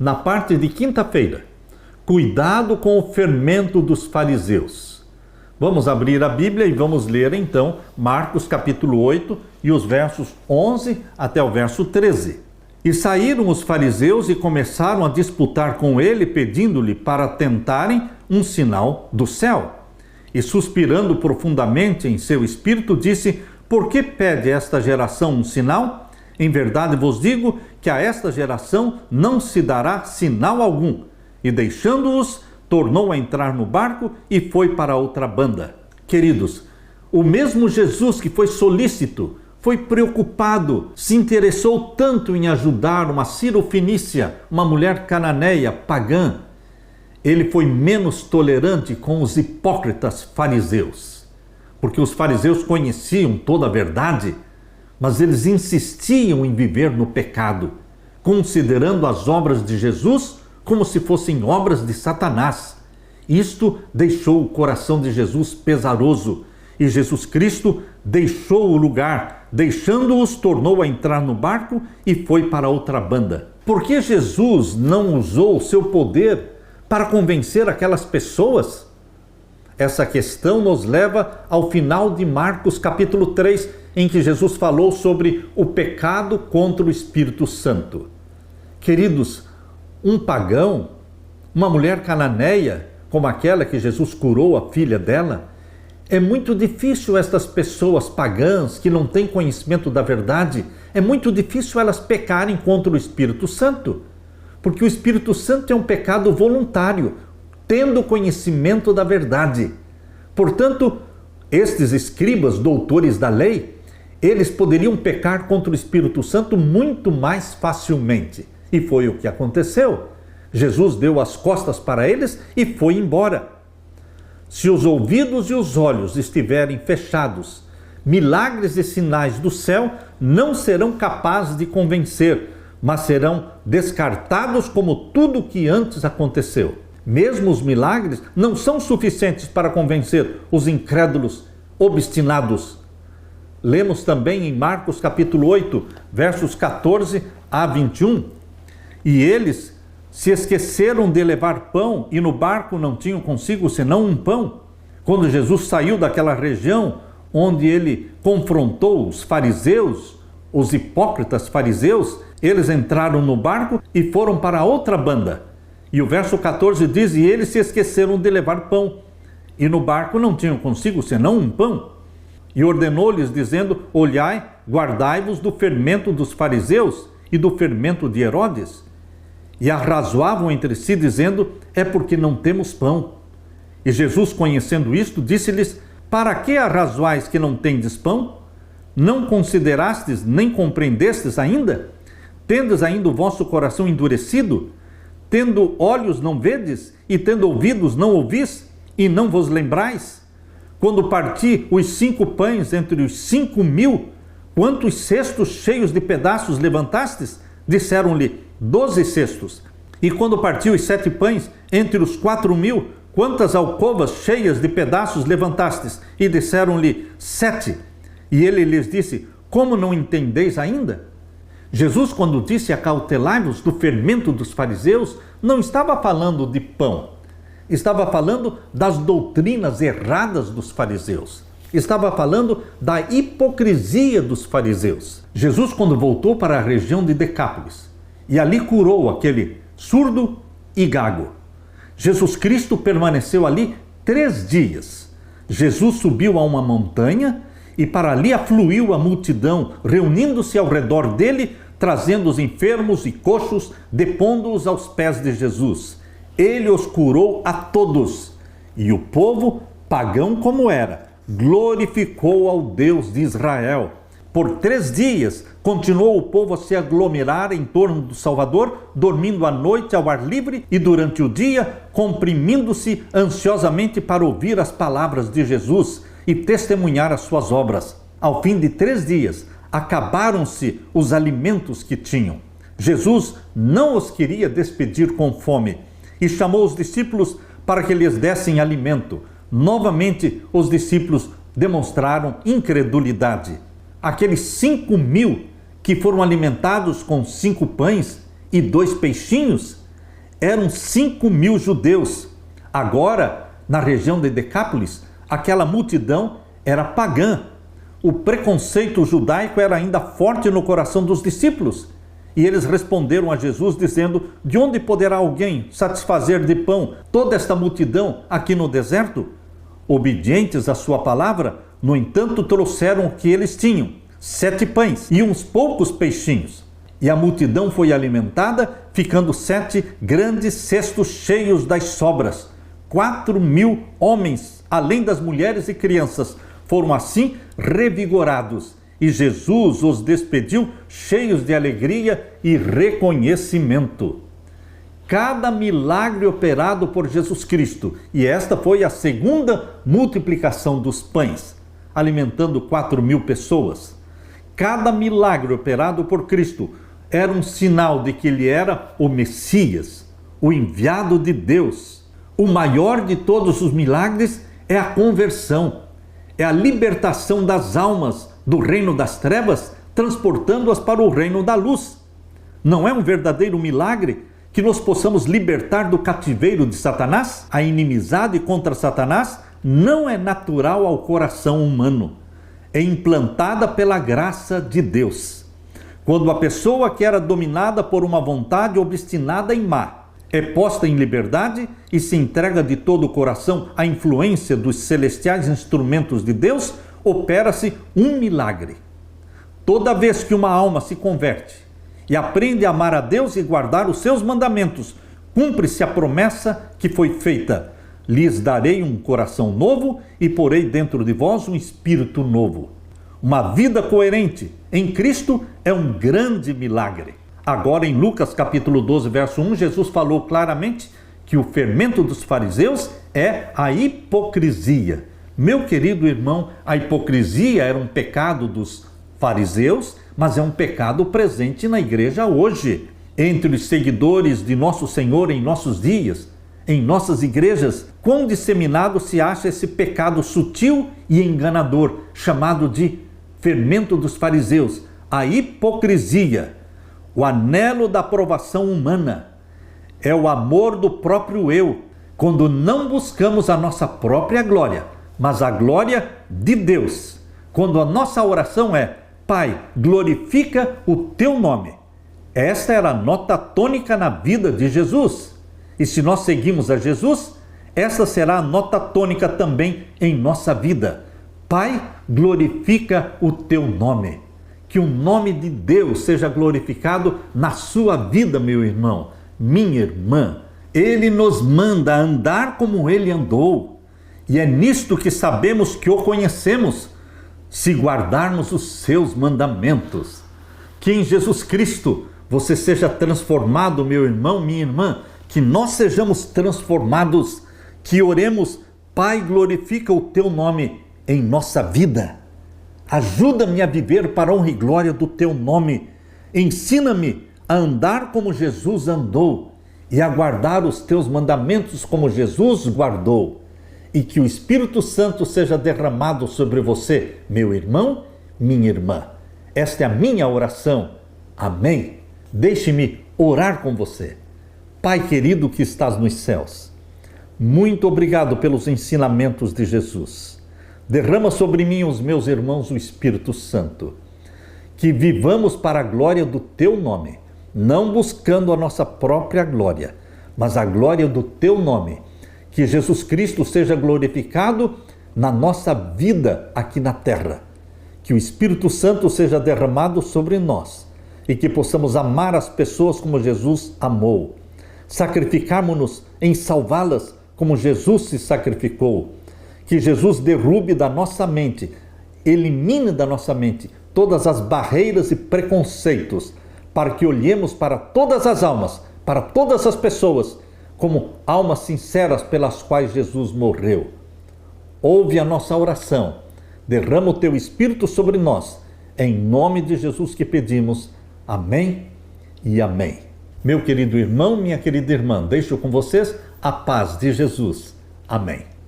na parte de quinta-feira. Cuidado com o fermento dos fariseus. Vamos abrir a Bíblia e vamos ler então Marcos capítulo 8 e os versos 11 até o verso 13. E saíram os fariseus e começaram a disputar com ele, pedindo-lhe para tentarem um sinal do céu. E suspirando profundamente em seu espírito, disse: por que pede esta geração um sinal? Em verdade vos digo que a esta geração não se dará sinal algum. E deixando-os, tornou a entrar no barco e foi para outra banda. Queridos, o mesmo Jesus que foi solícito, foi preocupado, se interessou tanto em ajudar uma cirofenícia, uma mulher cananeia, pagã, ele foi menos tolerante com os hipócritas fariseus. Porque os fariseus conheciam toda a verdade, mas eles insistiam em viver no pecado, considerando as obras de Jesus como se fossem obras de Satanás. Isto deixou o coração de Jesus pesaroso, e Jesus Cristo deixou o lugar, deixando-os, tornou a entrar no barco e foi para outra banda. Por que Jesus não usou o seu poder para convencer aquelas pessoas? Essa questão nos leva ao final de Marcos capítulo 3, em que Jesus falou sobre o pecado contra o Espírito Santo. Queridos, um pagão, uma mulher cananeia, como aquela que Jesus curou a filha dela, é muito difícil estas pessoas pagãs que não têm conhecimento da verdade, é muito difícil elas pecarem contra o Espírito Santo, porque o Espírito Santo é um pecado voluntário, tendo conhecimento da verdade. Portanto, estes escribas, doutores da lei, eles poderiam pecar contra o Espírito Santo muito mais facilmente. E foi o que aconteceu. Jesus deu as costas para eles e foi embora. Se os ouvidos e os olhos estiverem fechados, milagres e sinais do céu não serão capazes de convencer, mas serão descartados como tudo o que antes aconteceu. Mesmo os milagres não são suficientes para convencer os incrédulos obstinados. Lemos também em Marcos capítulo 8, versos 14 a 21. E eles se esqueceram de levar pão e no barco não tinham consigo senão um pão. Quando Jesus saiu daquela região onde ele confrontou os fariseus, os hipócritas fariseus, eles entraram no barco e foram para outra banda. E o verso 14 diz: e eles se esqueceram de levar pão e no barco não tinham consigo senão um pão. E ordenou-lhes dizendo: olhai, guardai-vos do fermento dos fariseus e do fermento de Herodes. E arrazoavam entre si, dizendo: é porque não temos pão. E Jesus, conhecendo isto, disse-lhes: para que arrazoais que não tendes pão? Não considerastes nem compreendestes ainda? Tendes ainda o vosso coração endurecido? Tendo olhos não vedes, e tendo ouvidos não ouvis, e não vos lembrais? Quando parti os 5 pães entre os 5.000, quantos cestos cheios de pedaços levantastes? Disseram-lhe: 12 cestos. E quando partiu os 7 pães entre os 4.000, quantas alcovas cheias de pedaços levantastes? E disseram-lhe: 7. E ele lhes disse: como não entendeis ainda? Jesus, quando disse: acautelai-vos do fermento dos fariseus, não estava falando de pão. Estava falando das doutrinas erradas dos fariseus. Estava falando da hipocrisia dos fariseus. Jesus, quando voltou para a região de Decápolis, e ali curou aquele surdo e gago. Jesus Cristo permaneceu ali 3 dias. Jesus subiu a uma montanha e para ali afluiu a multidão, reunindo-se ao redor dele, trazendo os enfermos e coxos, depondo-os aos pés de Jesus. Ele os curou a todos. E o povo, pagão como era, glorificou ao Deus de Israel. Por 3 dias, continuou o povo a se aglomerar em torno do Salvador, dormindo à noite ao ar livre e durante o dia, comprimindo-se ansiosamente para ouvir as palavras de Jesus e testemunhar as suas obras. Ao fim de 3 dias, acabaram-se os alimentos que tinham. Jesus não os queria despedir com fome e chamou os discípulos para que lhes dessem alimento. Novamente, os discípulos demonstraram incredulidade. Aqueles 5.000 que foram alimentados com 5 pães e 2 peixinhos, eram 5.000 judeus. Agora, na região de Decápolis, aquela multidão era pagã. O preconceito judaico era ainda forte no coração dos discípulos. E eles responderam a Jesus dizendo: de onde poderá alguém satisfazer de pão toda esta multidão aqui no deserto? Obedientes à sua palavra, no entanto, trouxeram o que eles tinham, 7 pães e uns poucos peixinhos. E a multidão foi alimentada, ficando 7 grandes cestos cheios das sobras. 4.000 homens, além das mulheres e crianças, foram assim revigorados. E Jesus os despediu cheios de alegria e reconhecimento. Cada milagre operado por Jesus Cristo, e esta foi a segunda multiplicação dos pães, alimentando 4.000 pessoas. Cada milagre operado por Cristo era um sinal de que ele era o Messias, o enviado de Deus. O maior de todos os milagres é a conversão, é a libertação das almas do reino das trevas, transportando-as para o reino da luz. Não é um verdadeiro milagre que nós possamos libertar do cativeiro de Satanás? A inimizade contra Satanás não é natural ao coração humano, é implantada pela graça de Deus. Quando a pessoa que era dominada por uma vontade obstinada e má é posta em liberdade e se entrega de todo o coração à influência dos celestiais instrumentos de Deus, opera-se um milagre. Toda vez que uma alma se converte e aprende a amar a Deus e guardar os seus mandamentos, cumpre-se a promessa que foi feita: lhes darei um coração novo e porei dentro de vós um espírito novo. Uma vida coerente em Cristo é um grande milagre. Agora, em Lucas capítulo 12, verso 1, Jesus falou claramente que o fermento dos fariseus é a hipocrisia. Meu querido irmão, a hipocrisia era um pecado dos fariseus, mas é um pecado presente na igreja hoje. Entre os seguidores de nosso Senhor em nossos dias, em nossas igrejas, quão disseminado se acha esse pecado sutil e enganador, chamado de fermento dos fariseus, a hipocrisia. O anelo da aprovação humana é o amor do próprio eu, quando não buscamos a nossa própria glória, mas a glória de Deus. Quando a nossa oração é: Pai, glorifica o teu nome. Esta era a nota tônica na vida de Jesus. E se nós seguimos a Jesus, essa será a nota tônica também em nossa vida. Pai, glorifica o teu nome. Que o nome de Deus seja glorificado na sua vida, meu irmão, minha irmã. Ele nos manda andar como ele andou. E é nisto que sabemos que o conhecemos, se guardarmos os seus mandamentos. Que em Jesus Cristo você seja transformado, meu irmão, minha irmã, que nós sejamos transformados, que oremos: Pai, glorifica o teu nome em nossa vida. Ajuda-me a viver para a honra e glória do teu nome. Ensina-me a andar como Jesus andou e a guardar os teus mandamentos como Jesus guardou. E que o Espírito Santo seja derramado sobre você, meu irmão, minha irmã. Esta é a minha oração. Amém. Deixe-me orar com você. Pai querido que estás nos céus, muito obrigado pelos ensinamentos de Jesus. Derrama sobre mim e os meus irmãos o Espírito Santo. Que vivamos para a glória do teu nome, não buscando a nossa própria glória, mas a glória do teu nome. Que Jesus Cristo seja glorificado na nossa vida aqui na terra. Que o Espírito Santo seja derramado sobre nós e que possamos amar as pessoas como Jesus amou. Sacrificarmos-nos em salvá-las como Jesus se sacrificou. Que Jesus derrube da nossa mente, elimine da nossa mente todas as barreiras e preconceitos, para que olhemos para todas as almas, para todas as pessoas, como almas sinceras pelas quais Jesus morreu. Ouve a nossa oração, derrama o teu Espírito sobre nós, em nome de Jesus que pedimos. Amém e amém. Meu querido irmão, minha querida irmã, deixo com vocês a paz de Jesus. Amém.